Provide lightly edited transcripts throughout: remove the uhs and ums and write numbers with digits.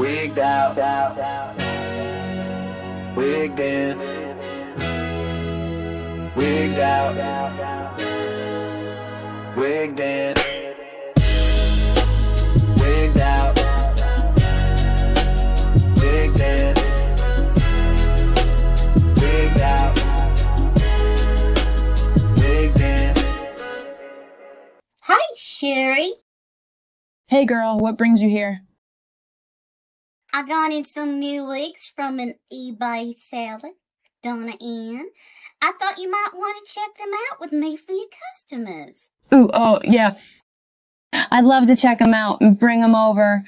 Wigged out, wigged in, wigged out, wigged in, wigged out, wigged in, wigged out, wigged in. Hi, Shuri. Hey girl, what brings you here? I got in some new wigs from an eBay seller, Donna Anne. I thought you might want to check them out with me for your customers. Ooh, oh, yeah. I'd love to check them out and bring them over.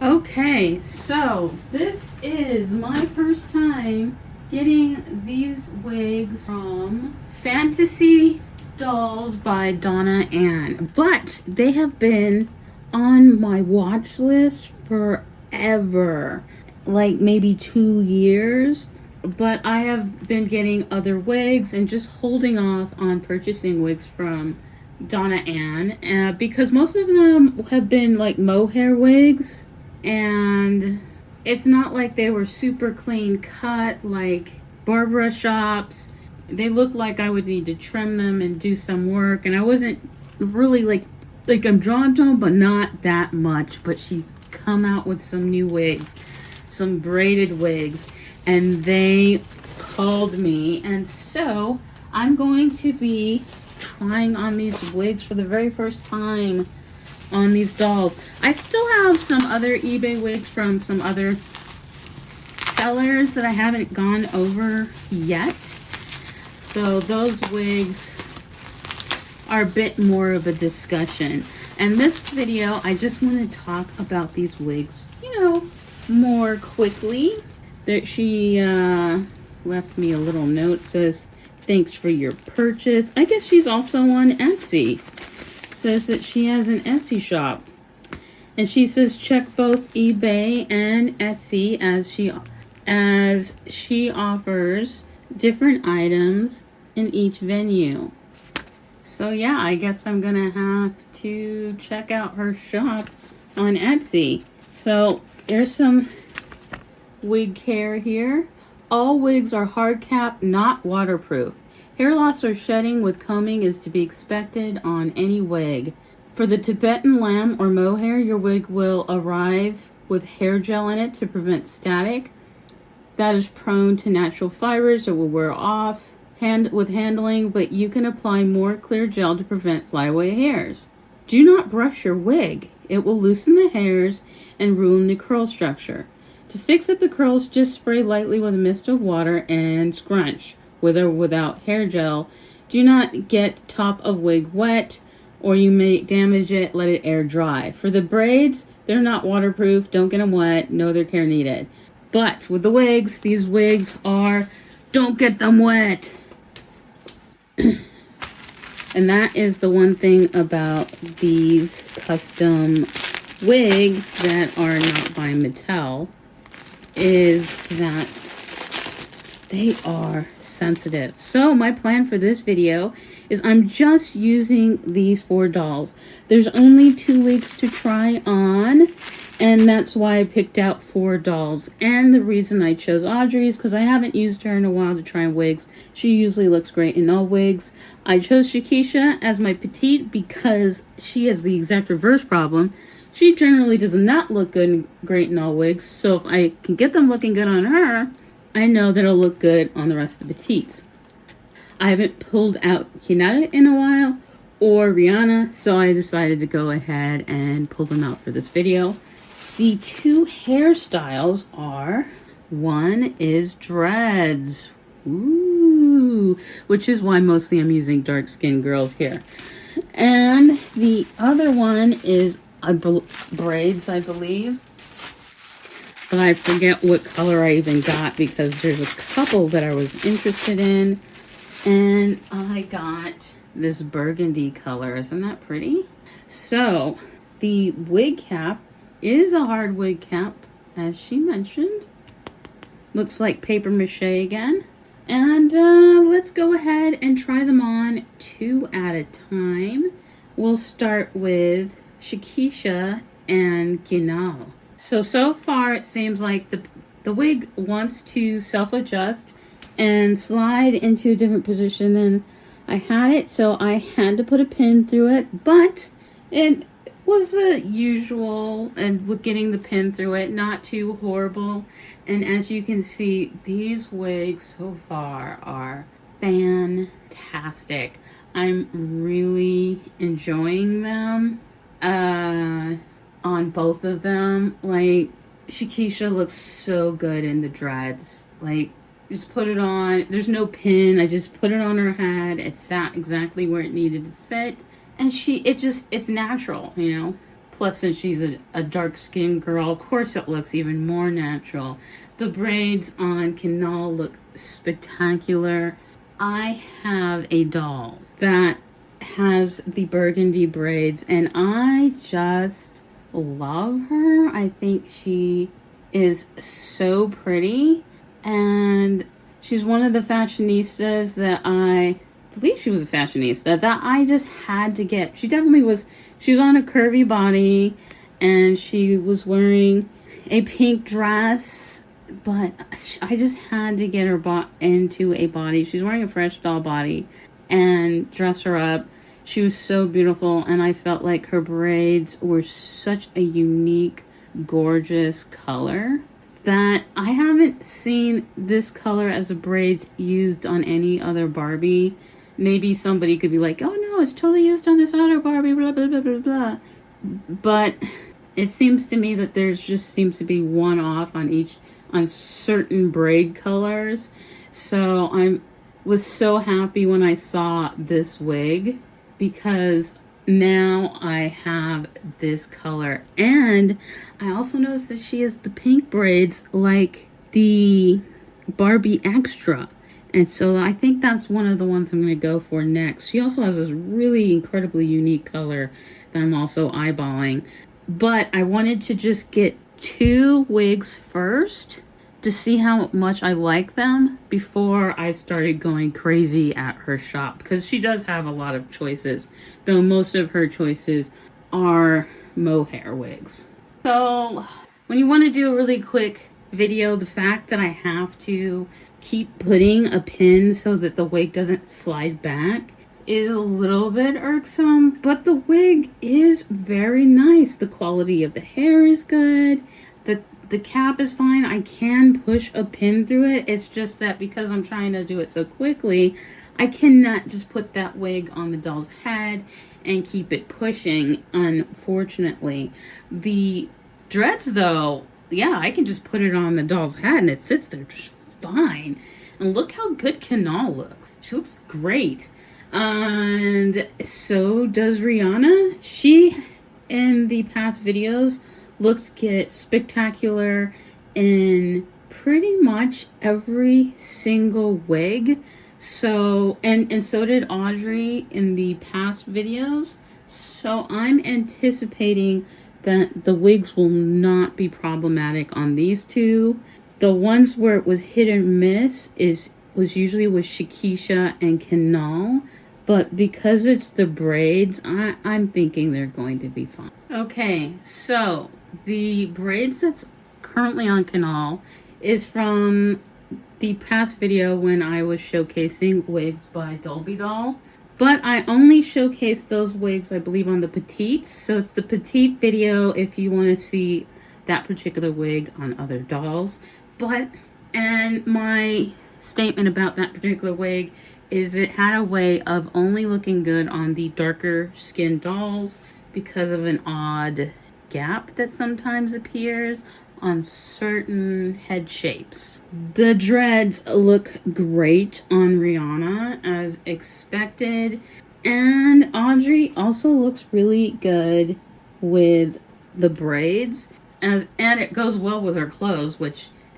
Okay, so this is my first time getting these wigs from Fantasy Dolls by Donna Anne, but they have been on my watch list forever, like maybe 2 years, but I have been getting other wigs and just holding off on purchasing wigs from Donna Anne because most of them have been like mohair wigs, and it's not like they were super clean cut like Barbara shops. They look like I would need to trim them and do some work, and I wasn't really like I'm drawn to them, but not that much. But she's come out with some new wigs, some braided wigs, and they called me, and so I'm going to be trying on these wigs for the very first time on these dolls. I still have some other eBay wigs from some other sellers that I haven't gone over yet. So those wigs are a bit more of a discussion. And this video, I just want to talk about these wigs, more quickly. That she left me a little note, says, "Thanks for your purchase." I guess she's also on Etsy. Says that she has an Etsy shop. And she says check both eBay and Etsy as she offers different items in each venue. So yeah, I guess I'm gonna have to check out her shop on Etsy. So there's some wig care here. All wigs are hard cap, not waterproof. Hair loss or shedding with combing is to be expected on any wig. For the Tibetan lamb or mohair, your wig will arrive with hair gel in it to prevent static. That is prone to natural fibers or will wear off with handling, but you can apply more clear gel to prevent flyaway hairs. Do not brush your wig. It will loosen the hairs and ruin the curl structure. To fix up the curls, just spray lightly with a mist of water and scrunch, with or without hair gel. Do not get top of wig wet or you may damage it. Let it air dry. For the braids, they're not waterproof. Don't get them wet. No other care needed. But with the wigs, these wigs are, don't get them wet. And that is the one thing about these custom wigs that are not by Mattel, is that they are sensitive. So my plan for this video is I'm just using these 4 dolls. There's only 2 wigs to try on, and that's why I picked out 4 dolls. And the reason I chose Audrey is because I haven't used her in a while to try on wigs. She usually looks great in all wigs. I chose Shakisha as my petite because she has the exact reverse problem. She generally does not look great in all wigs. So if I can get them looking good on her, I know that it'll look good on the rest of the petites. I haven't pulled out Kianal in a while, or Rihanna, so I decided to go ahead and pull them out for this video. The 2 hairstyles are, one is dreads, ooh, which is why mostly I'm using dark skinned girls here. And the other one is braids, I believe. But I forget what color I even got because there's a couple that I was interested in. And I got this burgundy color. Isn't that pretty? So the wig cap is a hard wig cap, as she mentioned. Looks like paper mache again. And let's go ahead and try them on 2 at a time. We'll start with Shakisha and Kianal. So far it seems like the wig wants to self-adjust and slide into a different position than I had it, so I had to put a pin through it, but it was the usual, and with getting the pin through it, not too horrible. And as you can see, these wigs so far are fantastic. I'm really enjoying them on both of them. Like, Shakisha looks so good in the dreads. Like, just put it on. There's no pin. I just put it on her head. It sat exactly where it needed to sit. And it's natural, you know. Plus, since she's a dark-skinned girl, of course it looks even more natural. The braids on Kianal look spectacular. I have a doll that has the burgundy braids, and I just love her. I think she is so pretty, and she's one of the fashionistas that I believe she was a fashionista that I just had to get. She was on a curvy body, and she was wearing a pink dress, but I just had to get her into a body. She's wearing a fresh doll body and dress her up. She was so beautiful, and I felt like her braids were such a unique, gorgeous color that I haven't seen this color as a braids used on any other Barbie. Maybe somebody could be like, oh no, it's totally used on this other Barbie, blah, blah, blah, blah, blah. But it seems to me that there's just seems to be one off on certain braid colors. So I was so happy when I saw this wig, because now I have this color. And I also noticed that she has the pink braids like the Barbie Extra. And so I think that's one of the ones I'm going to go for next. She also has this really incredibly unique color that I'm also eyeballing. But I wanted to just get 2 wigs first to see how much I like them before I started going crazy at her shop. Because she does have a lot of choices, though most of her choices are mohair wigs. So when you want to do a really quick video, the fact that I have to keep putting a pin so that the wig doesn't slide back is a little bit irksome, but the wig is very nice. The quality of the hair is good. The cap is fine. I can push a pin through it. It's just that because I'm trying to do it so quickly, I cannot just put that wig on the doll's head and keep it pushing, unfortunately. The dreads, though, yeah, I can just put it on the doll's head and it sits there just fine. And look how good Kianal looks. She looks great. And so does Rihanna. She, in the past videos, looked spectacular in pretty much every single wig. So, and so did Audrey in the past videos. So I'm anticipating that the wigs will not be problematic on these 2. The ones where it was hit and miss was usually with Shakisha and Kianal, but because it's the braids, I'm thinking they're going to be fine. Okay, so the braids that's currently on Kianal is from the past video when I was showcasing wigs by Dulbdoll. But I only showcased those wigs, I believe, on the petites. So it's the petite video if you want to see that particular wig on other dolls. And my statement about that particular wig is it had a way of only looking good on the darker skinned dolls because of an odd gap that sometimes appears on certain head shapes. The dreads look great on Rihanna as expected, and Audrey also looks really good with the braids, and it goes well with her clothes,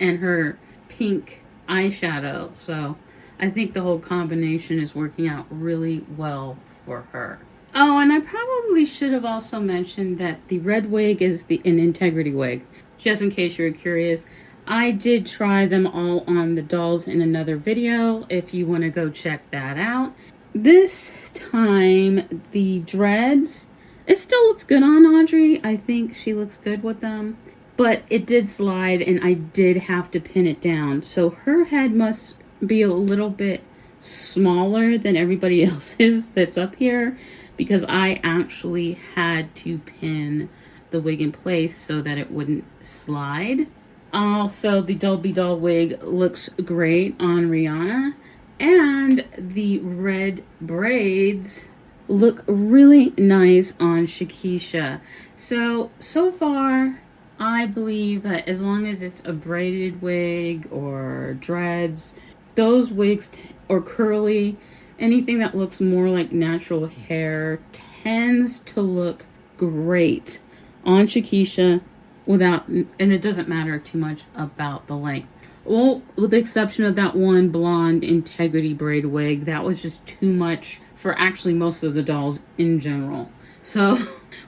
and her pink eyeshadow. So I think the whole combination is working out really well for her. Oh, and I probably should have also mentioned that the red wig is an integrity wig. Just in case you're curious, I did try them all on the dolls in another video if you want to go check that out. This time, the dreads, it still looks good on Audrey. I think she looks good with them. but it did slide and I did have to pin it down. So her head must be a little bit smaller than everybody else's that's up here, because I actually had to pin the wig in place so that it wouldn't slide. Also, the Dulbdoll wig looks great on Rihanna, and the red braids look really nice on Shakisha. So far, I believe that as long as it's a braided wig or dreads, those wigs or curly, anything that looks more like natural hair tends to look great on Shakisha without, and it doesn't matter too much about the length. Well, with the exception of that one blonde integrity braid wig, that was just too much for actually most of the dolls in general. So,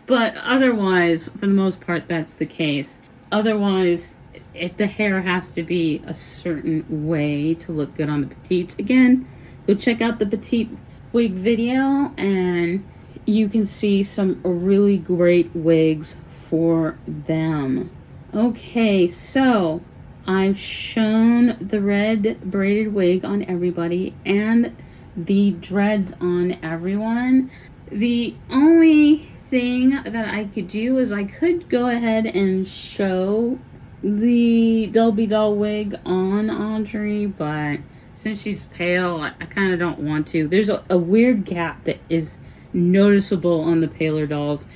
but otherwise, for the most part, that's the case. Otherwise, if the hair has to be a certain way to look good on the petites, again, go check out the petite wig video and you can see some really great wigs for them. Okay, so I've shown the red braided wig on everybody and the dreads on everyone. The only thing that I could do is I could go ahead and show the Dulbdoll wig on Audrey, but since she's pale, I kind of don't want to. There's a weird gap that is noticeable on the paler dolls.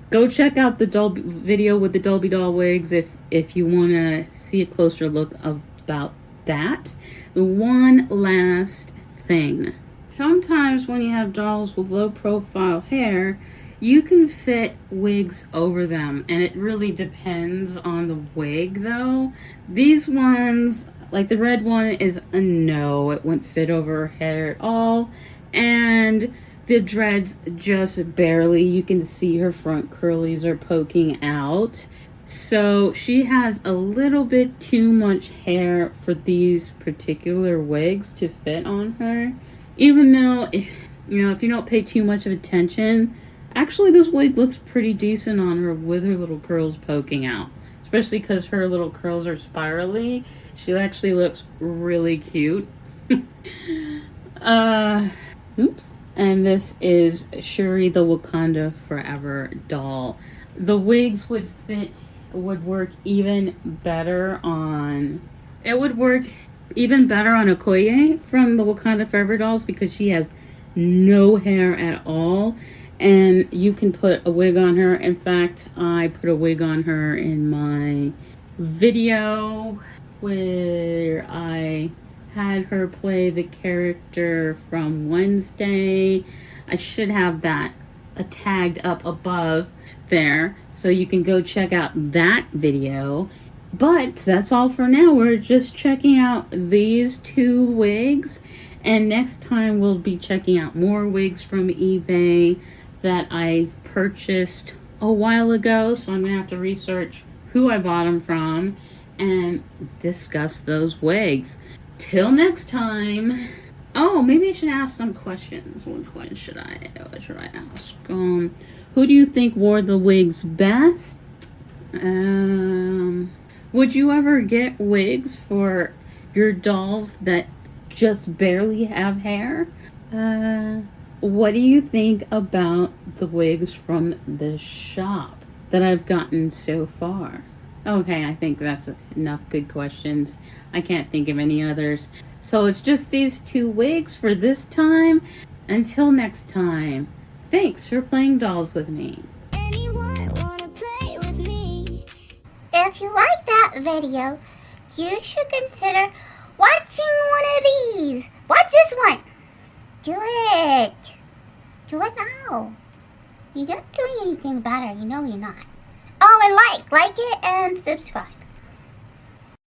Go check out the video with the Dulbdoll wigs if you want to see a closer look about that. The one last thing. Sometimes when you have dolls with low profile hair, you can fit wigs over them, and it really depends on the wig though. These ones, like the red one, is a no, it wouldn't fit over her hair at all, and the dreads just barely. You can see her front curlies are poking out. So she has a little bit too much hair for these particular wigs to fit on her. Even though, if you don't pay too much of attention, actually this wig looks pretty decent on her with her little curls poking out. Especially because her little curls are spirally. She actually looks really cute. Oops. And this is Shuri, the Wakanda Forever doll. The wigs would work even better on Okoye from the Wakanda Forever dolls, because she has no hair at all. And you can put a wig on her. In fact, I put a wig on her in my video where I had her play the character from Wednesday. I should have that tagged up above there, so you can go check out that video. But that's all for now. We're just checking out these two wigs, and next time we'll be checking out more wigs from eBay that I've purchased a while ago, so I'm gonna have to research who I bought them from and discuss those wigs. Till next time. Oh, maybe I should ask some questions. What question should I ask? Who do you think wore the wigs best? Would you ever get wigs for your dolls that just barely have hair? What do you think about the wigs from the shop that I've gotten so far? Okay, I think that's enough good questions. I can't think of any others. So it's just these two wigs for this time. Until next time, thanks for playing dolls with me. Anyone wanna play with me? If you like that video, you should consider watching one of these. Watch this one. Do it. Do it now. You're not doing anything about it. You know you're not. Oh, and like it and subscribe.